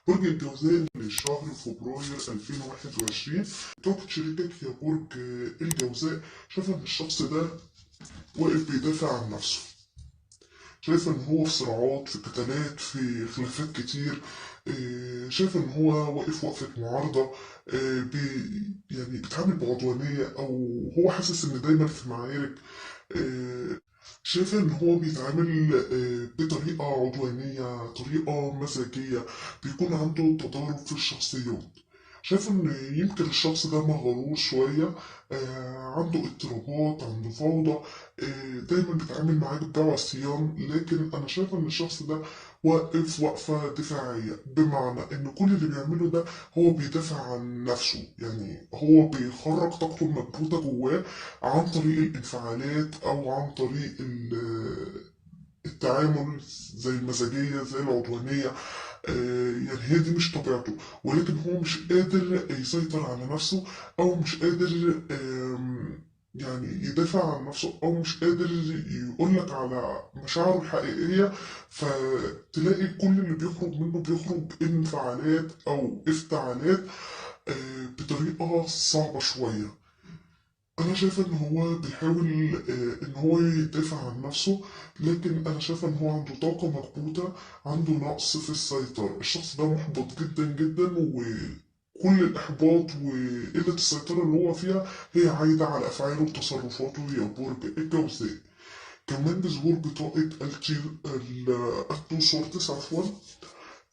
برج الجوزاء لشهر فبراير 2021. طاقة شريكك يا برج الجوزاء، شايف ان الشخص ده واقف بيدافع عن نفسه. شايف ان هو في صراعات، في قتالات، في خلافات كتير. شايف ان هو واقف وقفة معارضة. يعني بيتعامل بعدوانية، او هو حاسس ان دايما في معارك. آه، شايفة إن هو بيتعامل بطريقة عدوانية، طريقة مزاجية، بيكون عنده تضارب في الشخصيات. شايف إن يمكن الشخص ده مغرور شوية، عنده اضطرابات، عنده فوضى. دايما بيتعامل معاك بعصيان، لكن أنا شايف إن الشخص ده واقف وقفة دفاعية، بمعنى إن كل اللي بيعمله ده هو بيدافع عن نفسه. يعني هو بيخرج طاقته المكبوتة جواه عن طريق الانفعالات، او عن طريق التعامل، زي المزاجية، زي العدوانية. يعني هي دي مش طبيعته، ولكن هو مش قادر يسيطر على نفسه، او مش قادر يعني يدافع عن نفسه، او مش قادر يقولك على مشاعره الحقيقية. فتلاقي كل اللي بيخرج منه بيخرج انفعالات او افتعالات بطريقة صعبة شوية. انا شايف ان هو بيحاول ان هو يدافع عن نفسه، لكن انا شايف ان هو عنده طاقة مكبوتة، عنده نقص في السيطرة. الشخص ده محبط جدا جدا، وكل الاحباط وقلة السيطرة اللي هو فيها هي عايدة على افعاله وتصرفاته يا برج الجوزاء. كمان بظهور بطاقة التو سورتس عفوا.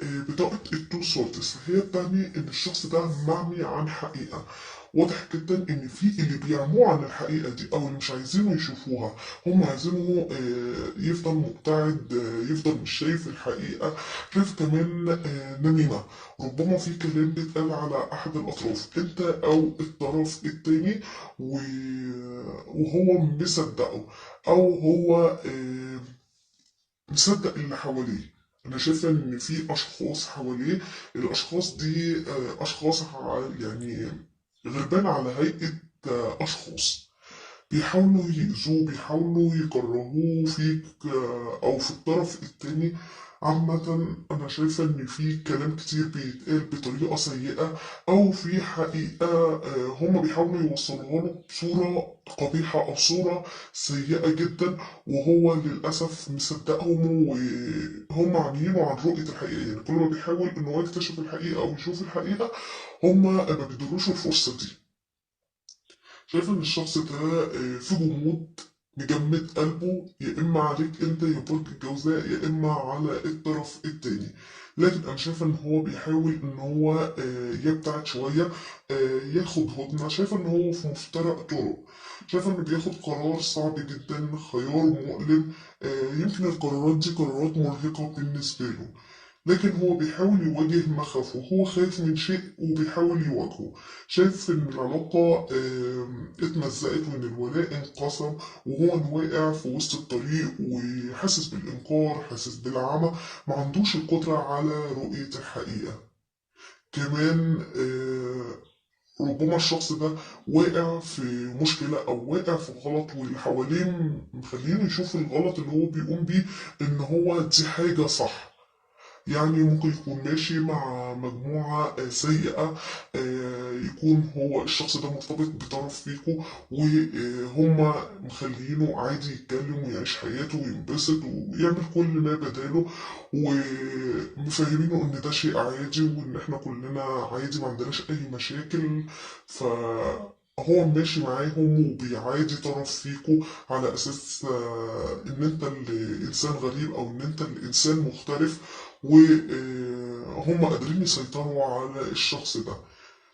بطاقة التو سورتس هي بتعني إن الشخص ده معمي عن حقيقة. واضح جدا إن في اللي بيعموا عن الحقيقة دي، أو اللي مش عايزينه يشوفوها. هم عايزينه يفضل مبتعد، يفضل مش شايف الحقيقة. شايف كمان نميمة. ربما في كلام بيتقال على أحد الأطراف، أنت أو الطرف التاني، وهو مصدقه، أو هو مصدق اللي حواليه. انا شايفه ان في اشخاص حواليه، الاشخاص دي اشخاص يعني غربان على هيئه اشخاص بيحاولوا يأذوه، بيحاولوا يكرهوه فيك أو في الطرف التاني. عامة أنا شايفة إن في كلام كتير بيتقال بطريقة سيئة، أو في حقيقة هما بيحاولوا يوصلوها له بصورة قبيحة أو صورة سيئة جدا، وهو للأسف مصدقهم، وهم عاملينه عن رؤية الحقيقة. يعني كل ما بيحاول إن هو يكتشف الحقيقة أو يشوف الحقيقة، هما ما بيدروش الفرصة دي. شايف ان الشخص ده في جمود، مجمد قلبه، يا اما عليك انت يا برج الجوزاء، يا اما على الطرف التاني. لكن انا شايف ان هو بيحاول ان هو يبتعد شوية، ياخد هدنة. شايف ان هو في مفترق طرق. شايف انه بياخد قرار صعب جدا، خيار مؤلم. يمكن القرارات دي قرارات مرهقة بالنسبة له، لكن هو بيحاول يواجه مخاوفه. هو خايف من شيء وبيحاول يواجهه. شايف ان العلاقة اتمزقت، وان الولاء انقسم، وهو واقع في وسط الطريق، وحاسس بالانكار، حاسس بالعمى، ما عندوش القدرة على رؤية الحقيقة. كمان ربما الشخص ده واقع في مشكلة، أو واقع في غلط، واللي حواليه مخلينه يشوف الغلط اللي هو بيقوم بيه إن هو دي حاجة صح. يعني ممكن يكون ماشي مع مجموعة سيئة، يكون هو الشخص ده مرتبط بطرف فيكو، وهم مخلينه عادي يتكلم ويعيش حياته وينبسط ويعمل كل ما بداله، ومفهمينه ان ده شيء عادي، وان احنا كلنا عادي، ما عندناش اي مشاكل. هو ماشي معاهم وبيعادي طرف فيكو على اساس ان انت الانسان غريب، او ان انت الانسان مختلف، وهم قادرين يسيطروا على الشخص ده.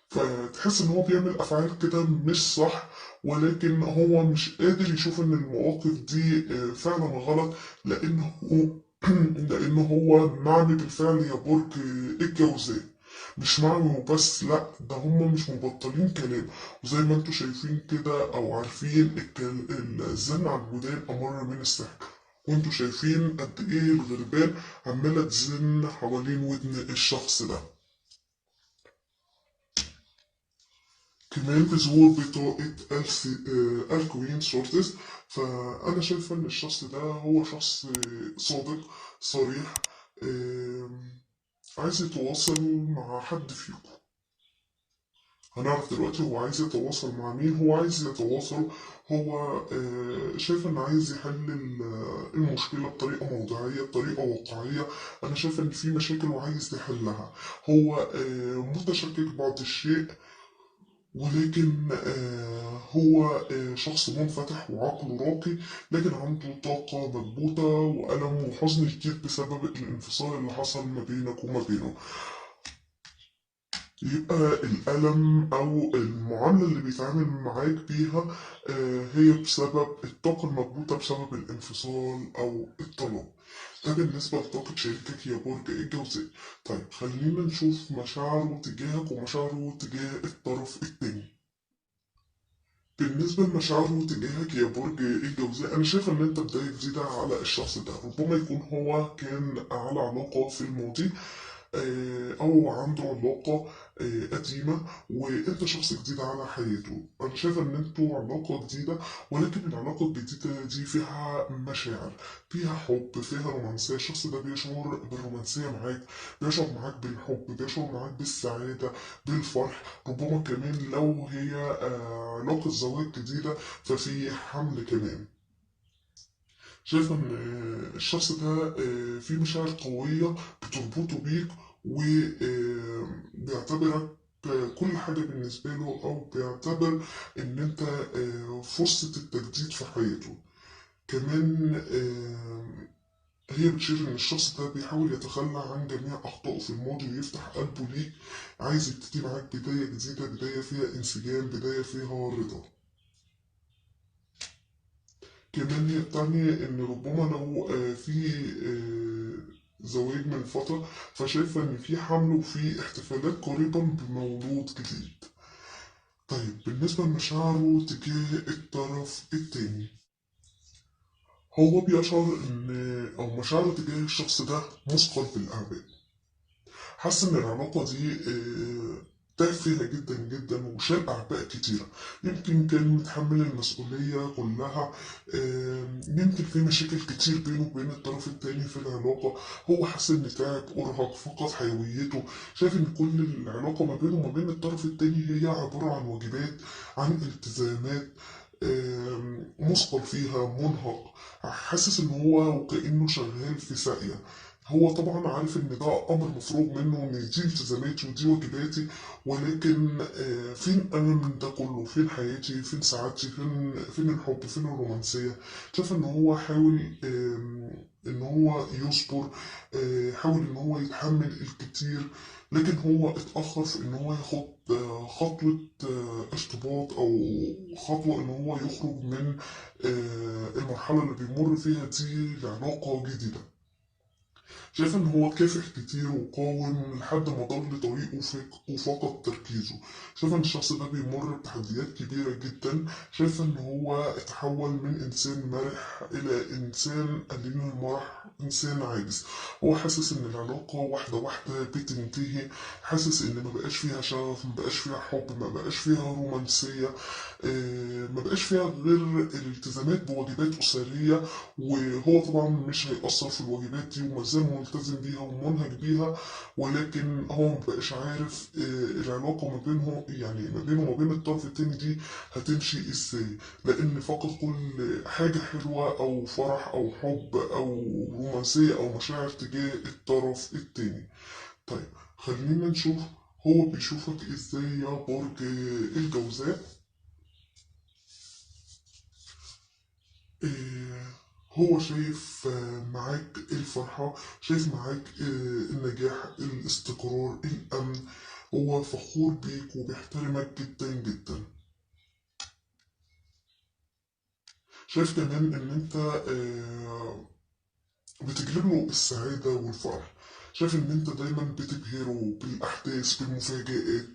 فتحس ان هو بيعمل افعال كده مش صح، ولكن هو مش قادر يشوف ان المواقف دي فعلا غلط، لانه لانه هو معمي بالفعل يا برج الجوزاء. مش معمي وبس، لا، ده هم مش مبطلين كلام. وزي ما انتوا شايفين كده او عارفين، الزن على الودان امر من السحر. وانتوا شايفين قد ايه الغربان عمالة تزن حوالين ودن الشخص ده. كمان بظهور بطاقة الكوين سورتس. فأنا شايفة إن الشخص ده هو شخص صادق، صريح، آم، عايز يتواصل مع حد فيكم. هنعرف دلوقتي هو عايز يتواصل مع مين. هو عايز يتواصل، هو شايف انه عايز يحل المشكلة بطريقة موضوعية، بطريقة واقعية. انا شايف ان في مشاكل وعايز يحلها. هو متشكك بعض الشيء، ولكن هو شخص منفتح وعقله راقي، لكن عنده طاقة مكبوتة وألم وحزن كتير بسبب الانفصال اللي حصل ما بينك وما بينه. يبقى الألم أو المعاملة اللي بيتعامل معاك بيها هي بسبب الطاقة المكبوتة بسبب الانفصال أو الطلاق. ده بالنسبة لطاقة شريكك يا برج الجوزاء. طيب خلينا نشوف مشاعره تجاهك ومشاعره تجاه الطرف التاني. بالنسبة لمشاعره تجاهك يا برج الجوزاء، أنا شايف إن أنت بداية جديدة على الشخص ده. ربما يكون هو كان على علاقة في الماضي، أو عنده علاقة قديمة، وأنت شخص جديد على حياته. أنا شايف إن أنتوا علاقة جديدة، ولكن العلاقة الجديدة دي فيها مشاعر، فيها حب، فيها رومانسية. الشخص ده بيشعر بالرومانسية معاك، بيشعر معاك بالحب، بيشعر معاك بالسعادة، بالفرح. ربما كمان لو هي علاقة زواج جديدة ففي حمل كمان. شايف ان الشخص ده فيه مشاعر قوية بتربطه بيك، وبيعتبرك كل حاجة بالنسبة له، أو بيعتبر إن أنت فرصة التجديد في حياته. كمان هي بتشير إن الشخص ده بيحاول يتخلى عن جميع أخطائه في الماضي ويفتح قلبه ليك. عايز يبتدي معاك بداية جديدة، بداية فيها انسجام، بداية فيها رضا. كمان هي بتعني إن ربما لو في زواج من فترة، فشايفة إن في حمل وفي احتفالات قريبا بمولود جديد. طيب بالنسبة لمشاعره تجاه الطرف التاني، هو بيشعر إن أو مشاعره تجاه الشخص ده مثقل بالأعباء. حاسس ان العلاقة دي تافهة جدا جدا وشال أعباء كتيرة. يمكن كان متحمل المسؤولية كلها، يمكن في مشاكل كتير بينه وبين الطرف التاني في العلاقة. هو حاسس إن تعب، أرهق، فقد حيويته. شايف إن كل العلاقة ما بينه وما بين الطرف التاني هي عبارة عن واجبات، عن التزامات، مثقل فيها، منهك. حاسس إن هو وكأنه شغال في ساقية. هو طبعا عارف ان ده امر مفروغ منه، ان دي التزاماتي ودي واجباتي، ولكن فين انا من ده كله؟ فين حياتي؟ فين سعادتي؟ فين الحب؟ فين الرومانسيه؟ شايف ان هو حاول ان هو يصبر، حاول ان هو يتحمل الكتير، لكن هو اتاخر في ان هو ياخد خطوه ارتباط، او خطوه ان هو يخرج من المرحله اللي بيمر فيها دي لعلاقه جديده. شايف ان هو كافح كتير وقاوم لحد ما ضل طريقه وفقد تركيزه. شايف ان الشخص ده بيمر بتحديات كبيرة جدا. شايف ان هو اتحول من انسان مرح الى انسان قليل المرح، انسان عاجز. هو حاسس ان العلاقة واحدة واحدة بتنتهي، حاسس ان ما بقاش فيها شغف، ما بقاش فيها حب، ما بقاش فيها رومانسية، ما بقاش فيها غير الالتزامات بواجبات أسرية. وهو طبعا مش هيأثر في الواجبات دي ومازال ملتزم بيها ومنهج بيها، ولكن هو مبقاش عارف العلاقة ما بينه، يعني ما بينه وما بين الطرف التاني دي هتمشي ازاي، لأن فقد كل حاجة حلوة أو فرح أو حب أو رومانسية أو مشاعر تجاه الطرف التاني. طيب خلينا نشوف هو بيشوفك ازاي يا برج الجوزاء. آه، هو شايف معاك الفرحة، شايف معاك النجاح، الاستقرار، الأمن. هو فخور بيك وبيحترمك جدا جدا. شايف كمان إن أنت بتجلب له السعادة والفرح. شايف إن أنت دايما بتبهره بالأحداث، بالمفاجآت.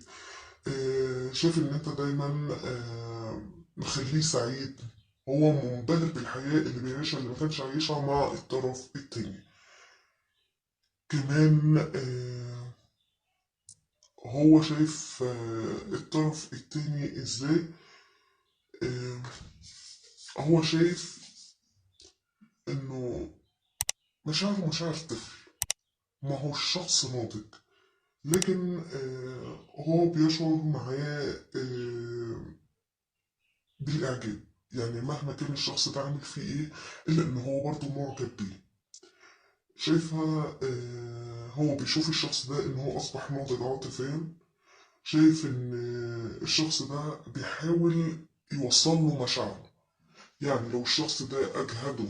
شايف إن أنت دايما مخليه سعيد. هو منبهر بالحياة اللي بيعيشها، اللي ما كانش عايشها مع الطرف التاني. كمان هو شايف الطرف التاني ازاي. آه، هو شايف انه مشاعره مشاعر طفل. ما هو الشخص ناضج، لكن هو بيشعر معاه بالإعجاب. يعني مهما كان الشخص ده عامل فيه إيه، إلا إن هو برضه معجب بيه. شايفها هو بيشوف الشخص ده إن هو أصبح ناضج عاطفيا. شايف إن الشخص ده بيحاول يوصل له مشاعره. يعني لو الشخص ده أجهده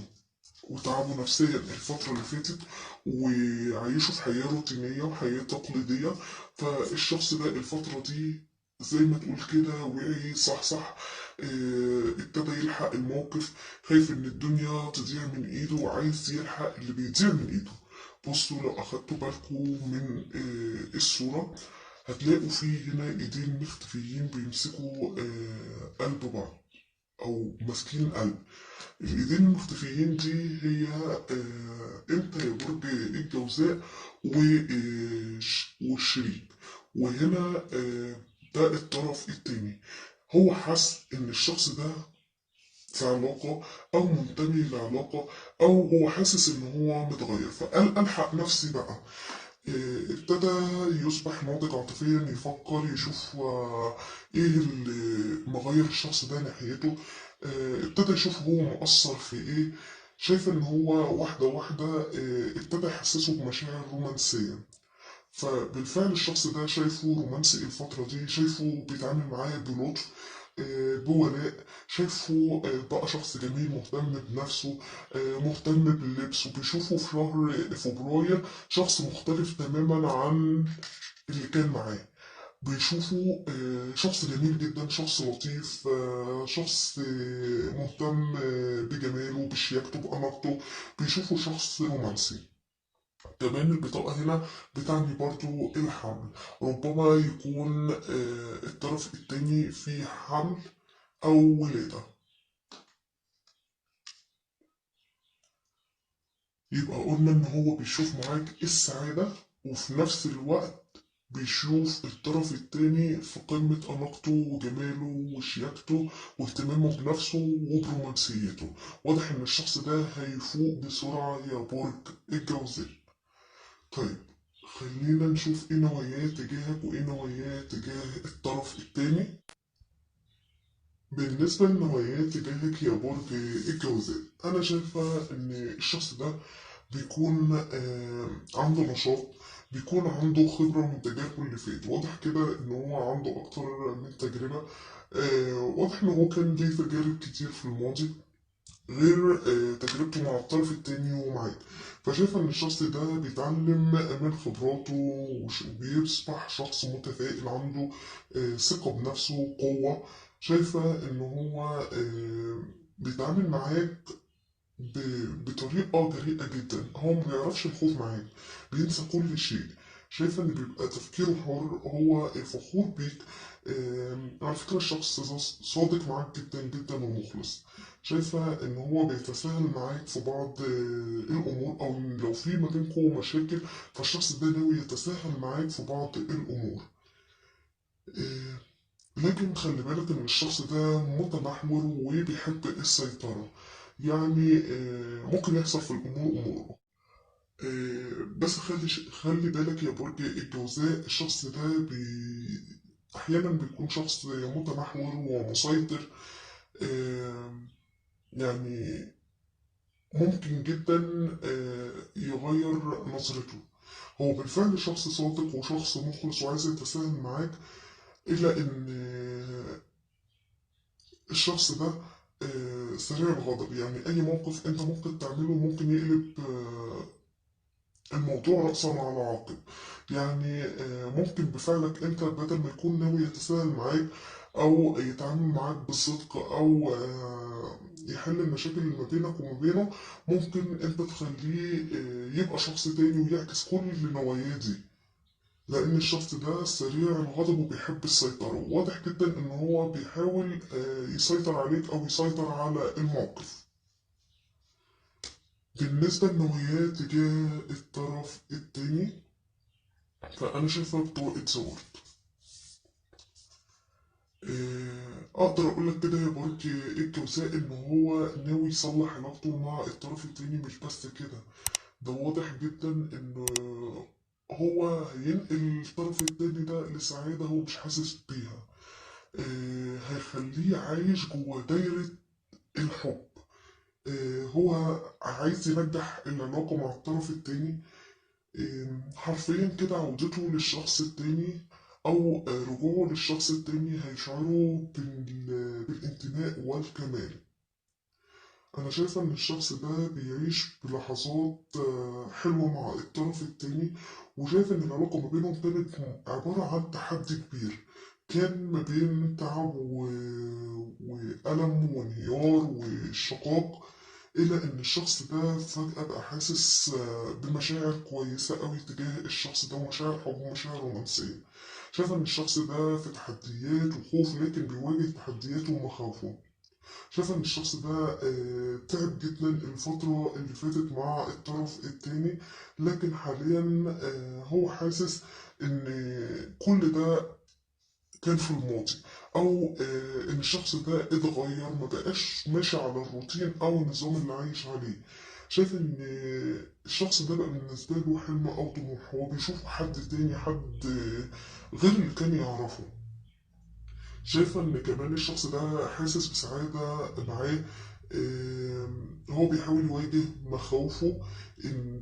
وتعبه نفسيا الفترة اللي فاتت وعايشه في حياة روتينية وحياة تقليدية، فالشخص ده الفترة دي زي ما تقول كده وعي صح ابتدى يلحق الموقف. خايف ان الدنيا تضيع من ايده وعايز يلحق اللي بيضيع من ايده. بصوا لو اخدتوا بالكم من الصورة، هتلاقوا فيه هنا ايدين مختفيين بيمسكوا قلب بعض او ماسكين قلب. الايدين المختفيين دي هي انت يا برج الجوزاء والشريك. وهنا ده الطرف التاني. هو حس ان الشخص ده في علاقة او منتمي لعلاقة، او هو حاسس ان هو متغير، فقال الحق نفسي بقى. ابتدى يصبح ناضج عاطفيا، يفكر يشوف ايه اللي مغير الشخص ده ناحيته. ابتدى يشوف هو مؤثر في ايه. شايف ان هو واحدة واحدة ابتدى يحسسه بمشاعر رومانسية. فبالفعل الشخص ده شايفه رومانسي الفترة دي، شايفه بيتعامل معاه بلطف بولاء. شايفه بقى شخص جميل مهتم بنفسه، مهتم باللبس. وبيشوفه في شهر فبراير شخص مختلف تماما عن اللي كان معاه. بيشوفه شخص جميل جدا، شخص لطيف، شخص مهتم بجماله بشياكته بأناقته. بيشوفه شخص رومانسي. كمان البطاقة هنا بتعني برضو الحمل. ربما يكون الطرف التاني فيه حمل أو ولادة. يبقى قلنا إن هو بيشوف معاك السعادة، وفي نفس الوقت بيشوف الطرف التاني في قمة أناقته وجماله وشياكته واهتمامه بنفسه وبرومانسيته. واضح إن الشخص ده هيفوق بسرعة يا برج الجوزاء. طيب، خلينا نشوف ايه نواياه تجاهك وايه نواياه تجاه الطرف التاني. بالنسبة لنواياه تجاهك يا برج الجوزاء، أنا شايفة إن الشخص ده بيكون عنده نشاط، بيكون عنده خبرة من تجاربه اللي فات. واضح كده إن هو عنده أكتر من تجربة. واضح إن هو كان ليه تجارب كتير في الماضي غير تجربته مع الطرف التاني ومعاك. فشايفة إن الشخص ده بيتعلم من خبراته وبيصبح شخص متفائل عنده ثقة بنفسه وقوة. شايفة إن هو بيتعامل معاك بطريقة جريئة جدا. هو ما بيعرفش الخوف معاك، بينسى كل شيء. شايفة إن بيبقى تفكيره حر، هو فخور بيك. على فكرة الشخص ده صادق معاك جدا جدا ومخلص. شايفة إن هو بيتساهل معاك في بعض الأمور، أو لو في ما بينكم مشاكل فالشخص ده ناوي يتساهل معاك في بعض الأمور. آه، لكن خلي بالك إن الشخص ده متمحور وبيحب السيطرة. يعني ممكن يحصل في الأمور أمور. بس خلي بالك يا برج الجوزاء، الشخص ده أحيانا بيكون شخص متمحور ومسيطر. آه، يعني ممكن جدا يغير نظرته. هو بالفعل شخص صادق وشخص مخلص وعايز يتساهل معاك، إلا إن الشخص ده سريع الغضب. يعني أي موقف أنت ممكن تعمله ممكن يقلب الموضوع رأسا على عقب. يعني ممكن بفعلك انت بدل ما يكون ناوي يتساهل معاك او يتعامل معاك بصدق او يحل المشاكل اللي ما بينك وما بينه، ممكن انت تخليه يبقى شخص تاني ويعكس كل نواياه دي. لان الشخص ده سريع الغضب وبيحب السيطرة. واضح جدا ان هو بيحاول يسيطر عليك او يسيطر على الموقف. بالنسبة لنواياه تجاه الطرف التاني، فأنا شايفها بطريقة زور. أقدر أقول لك كده يا برج الجوزاء إن هو ناوي يصلح علاقته مع الطرف التاني. مش بس كده، ده واضح جدا إن هو هينقل الطرف التاني ده لسعادة هو مش حاسس بيها. هيخليه عايش جوه دايرة الحب. هو عايز ينجح العلاقة مع الطرف التاني. حرفيا كده عودته للشخص التاني أو رجوعه للشخص التاني هيشعره بالانتماء والكمال. أنا شايفة إن الشخص ده بيعيش بلحظات حلوة مع الطرف التاني، وشايف إن العلاقة ما بينهم كانت عبارة عن تحدي كبير، كان ما بين تعب وألم وانهيار وشقاق، إلى إن الشخص ده فجأة بقى حاسس بمشاعر كويسة أوي تجاه الشخص ده، ومشاعر حب ومشاعر رومانسية. شايف إن الشخص ده في تحديات وخوف، لكن بيواجه تحدياته ومخاوفه. شايف إن الشخص ده تعب جدا الفترة اللي فاتت مع الطرف التاني، لكن حاليا هو حاسس إن كل ده كان في الماضي، او ان الشخص ده اتغير، ما بقاش ماشي على الروتين او النظام اللي عايش عليه. شايف ان الشخص ده بقى بالنسبه له حلم او طموح، هو بيشوف حد تاني، حد غير اللي كان يعرفه. شايفة إن كمان الشخص ده حاسس بسعادة معاه. هو بيحاول يواجه مخاوفه،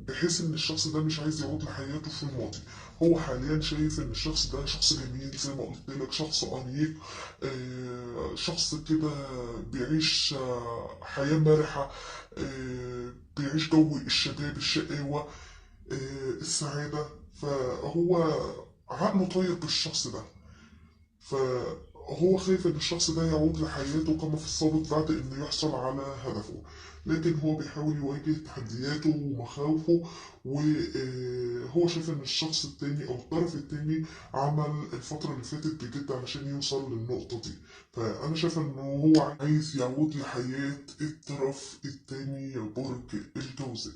بحيث إن الشخص ده مش عايز يعود لحياته في الماضي. هو حاليا شايف إن الشخص ده شخص جميل زي ما قلت لك، شخص أنيق، شخص كده بيعيش حياة مرحة، بيعيش جو الشباب، الشقاوة، السعادة. فهو عقله طيب بالشخص ده، فهو خايف إن الشخص ده يعود لحياته كما في السابق بعد إنه يحصل على هدفه. لكن هو بيحاول يواجه تحدياته ومخاوفه، وهو شايف إن الشخص التاني أو الطرف التاني عمل الفترة اللي فاتت بجد علشان يوصل للنقطة دي. فأنا شايف إنه هو عايز يعود لحياة الطرف التاني يا برج الجوزاء.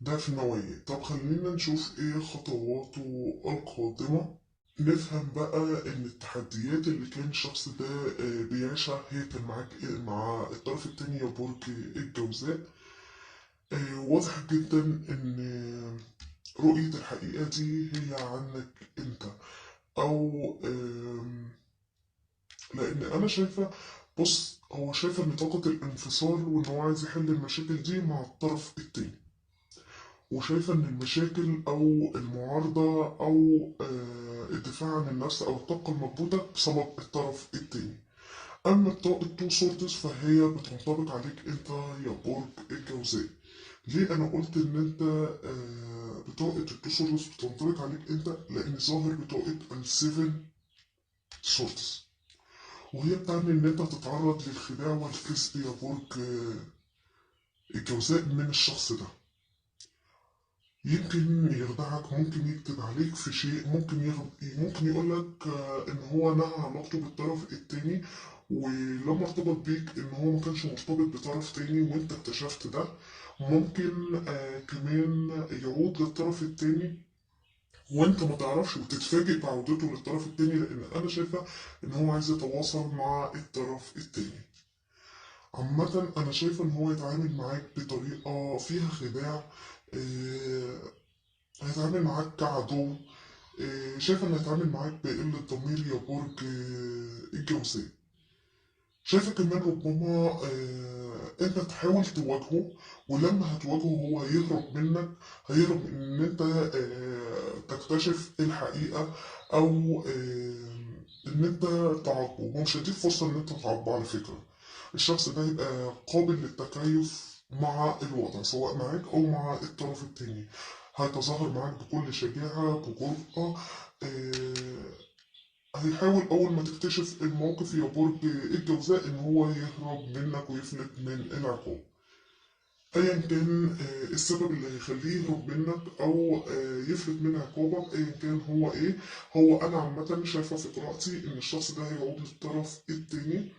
ده في النوايا. طب خلينا نشوف إيه خطواته القادمة. نفهم بقى إن التحديات اللي كان الشخص ده بيعيشها هي كان معاك مع الطرف التاني يا برج الجوزاء. واضح جدا إن رؤية الحقيقة دي هي عنك أنت، أو لأن أنا شايفة، بص هو شايف إن طاقة الانفصال وإن هو عايز يحل المشاكل دي مع الطرف التاني، وشايفة إن المشاكل أو المعارضة أو الدفاع عن النفس أو الطاقة المكبوتة بسبب الطرف التاني. أما التو سورتس فهي بتنطبق عليك أنت يا برج الجوزاء. ليه أنا قلت إن أنت بطاقة التو سورتس بتنطبق عليك أنت؟ لأن ظاهر بطاقة السيفن سورتس، وهي بتعني إن أنت تتعرض للخداع والكذب يا برج الجوزاء من الشخص ده. يمكن يخدعك، ممكن يكتب عليك في شيء، ممكن يقولك ان هو نهى علاقته بالطرف التاني، ولما ارتبط بيك ان هو ما كانش مرتبط بطرف تاني وانت اكتشفت ده. ممكن كمان يعود للطرف التاني وانت ما تعرفش، وتتفاجئ بعودته للطرف التاني، لان انا شايفه ان هو عايز يتواصل مع الطرف التاني. عامة أنا شايفة إن هو يتعامل معاك بطريقة فيها خداع. آه، هيتعامل معاك كعدو. شايف انه هيتعامل معاك بقلة ضمير يا برج الجوزاء. شايفة كمان ربما انت تحاول تواجهه، ولما هتواجهه هو هيهرب منك، هيهرب من ان انت تكتشف الحقيقة، او ان انت تعاقبه. هو مش هيديك فرصة ان انت تعاقبه على فكرة. الشخص ده هيبقى قابل للتكيف مع الوضع سواء معاك او مع الطرف التاني. هيتظاهر معاك بكل شجاعة بجرأة. هيحاول أول ما تكتشف الموقف يا برج الجوزاء إن هو يهرب منك ويفلت من العقاب. أيا كان السبب اللي هيخليه يهرب منك أو يفلت من عقابك، أيا كان هو إيه. هو أنا عامة شايفة في قراءتي إن الشخص ده هيعود للطرف التاني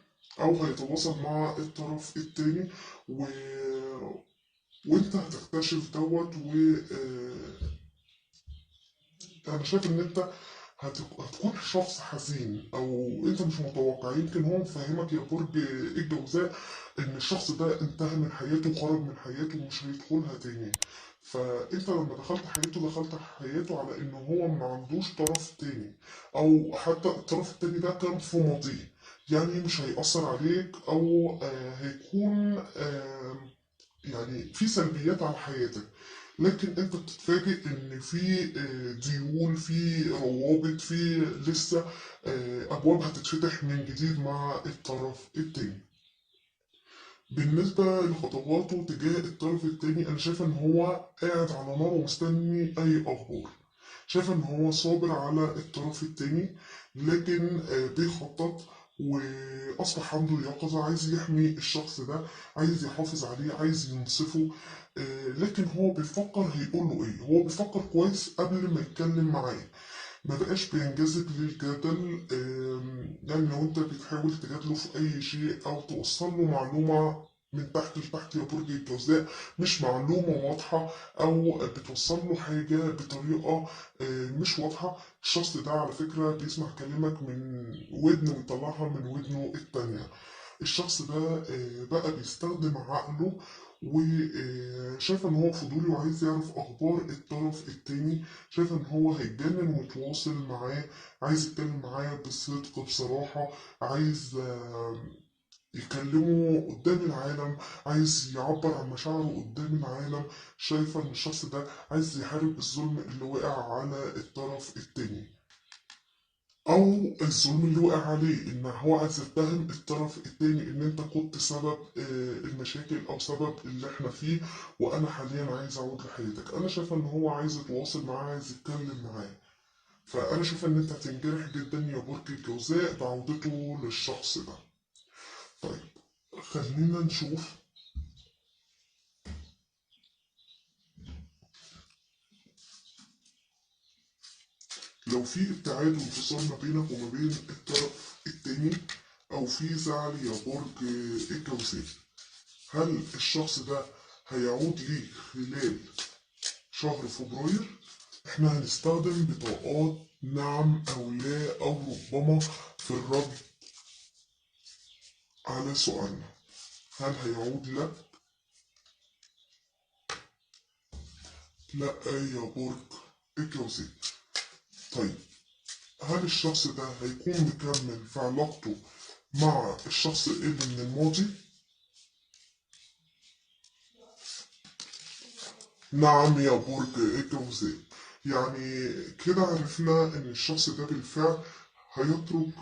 أو هيتواصل مع الطرف التاني، و... وأنت هتكتشف دوت. و أنا شايف إن أنت هتكون شخص حزين او انت مش متوقع. يمكن هو مفهمك يا برج الجوزاء ان الشخص ده انتهى من حياته وخرج من حياته ومش هيدخلها تاني. فانت لما دخلت حياته دخلت حياته على ان هو ما عندوش طرف تاني، او حتى الطرف التاني ده كان في ماضيه، يعني مش هيأثر عليك او هيكون يعني في سلبيات على حياتك. لكن انت بتتفاجئ ان في ديون، في روابط، في لسه ابواب هتتفتح من جديد مع الطرف التاني. بالنسبة لخطواته تجاه الطرف التاني أنا شايف إن هو قاعد على نار ومستني أي أخبار. شايف إن هو صابر على الطرف التاني، لكن بيخطط وأصبح عنده يقظة، عايز يحمي الشخص ده، عايز يحافظ عليه، عايز ينصفه. لكن هو بيفكر هيقول له إيه، هو بيفكر كويس قبل ما يتكلم معاه. ما بقاش بينجذب للجدل. يعني لو انت بتحاول تجادله في اي شيء او توصل له معلومة من تحت لتحت يا برج الجوزاء، مش معلومة واضحة، او بتوصل له حاجة بطريقة مش واضحة، الشخص ده على فكرة بيسمع كلامك من ودن ويطلعها من ودنه التانية. الشخص ده بقى بيستخدم عقله، وشايف ان هو فضولي وعايز يعرف اخبار الطرف التاني. شايف ان هو هيتجنن ويتواصل معاه، عايز يتكلم معاه بصدق بصراحة، عايز يكلمه قدام العالم، عايز يعبر عن مشاعره قدام العالم. شايفة ان الشخص ده عايز يحارب الظلم اللي وقع على الطرف التاني، او الظلم اللي وقع عليه، ان هو عايز يتهم الطرف التاني ان انت كنت سبب المشاكل او سبب اللي احنا فيه، وانا حاليا عايز اعود لحياتك. انا شايفه ان هو عايز يتواصل معاه، عايز يتكلم معاه. فانا شايفه ان انت هتنجرح جدا يا برج الجوزاء بعودته للشخص ده. طيب خلينا نشوف. لو في ابتعاد وانفصال ما بينك وما بين الطرف التاني، او في زعل يا برج الجوزاء، هل الشخص ده هيعود ليك خلال شهر فبراير؟ احنا هنستخدم بطاقات نعم او لا او ربما في الرد على سؤالنا. هل هيعود لك؟ لا يا برج الجوزاء. طيب هل الشخص ده هيكون مكمل في علاقته مع الشخص اللي من الماضي؟ نعم يا برج الجوزاء. يعني كده عرفنا ان الشخص ده بالفعل هيترك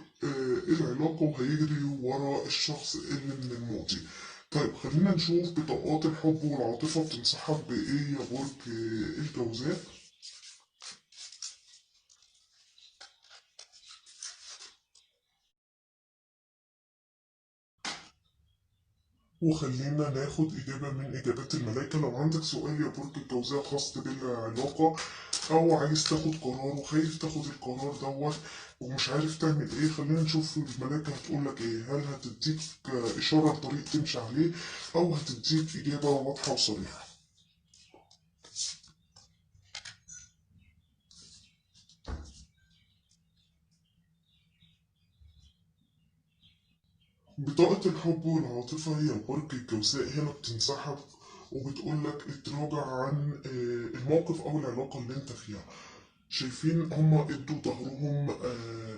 العلاقة وهيجري ورا الشخص اللي من الماضي. طيب خلينا نشوف بطاقات الحب والعاطفة بتنصحك بإيه يا برج الجوزاء. وخلينا ناخد إجابة من إجابات الملايكة. لو عندك سؤال يا برج الجوزاء خاص بالعلاقة، أو عايز تاخد قرار وخايف تاخد القرار دوت ومش عارف تعمل إيه، خلينا نشوف الملايكة هتقولك إيه. هل هتديك إشارة لطريق تمشي عليه، أو هتديك إجابة واضحة وصريحة؟ بطاقة الحب والعاطفة هي برج الجوزاء هنا بتنصحك وبتقولك اتراجع عن الموقف أو العلاقة اللي انت فيها. شايفين هما ادوا ظهرهم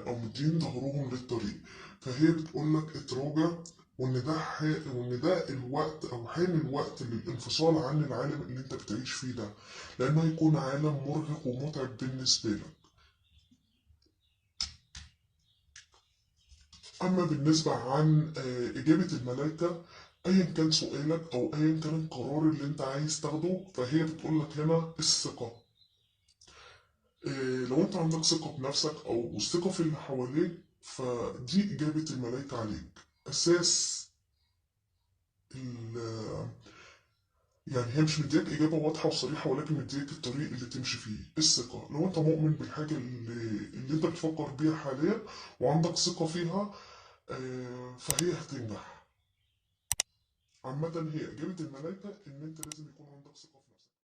أو مدين ظهرهم للطريق، فهي بتقولك اتراجع، وإن ده الوقت أو حان الوقت للانفصال عن العالم اللي انت بتعيش فيه ده، لأنه هيكون عالم مرهق ومتعب بالنسبة لك. أما بالنسبة عن إجابة الملايكة، أيا كان سؤالك أو أيا كان القرار اللي أنت عايز تاخده، فهي بتقولك هنا الثقة. لو أنت عندك ثقة بنفسك أو ثقة في اللي حواليك، فدي إجابة الملايكة عليك. أساس يعني هي مش مديك إجابة واضحة وصريحة، ولكن مديك الطريق اللي تمشي فيه. الثقة، لو أنت مؤمن بالحاجة اللي أنت بتفكر بيها حاليا وعندك ثقة فيها، فهي هتنجح. عامة هي إجابة الملايكة إن أنت لازم يكون عندك ثقة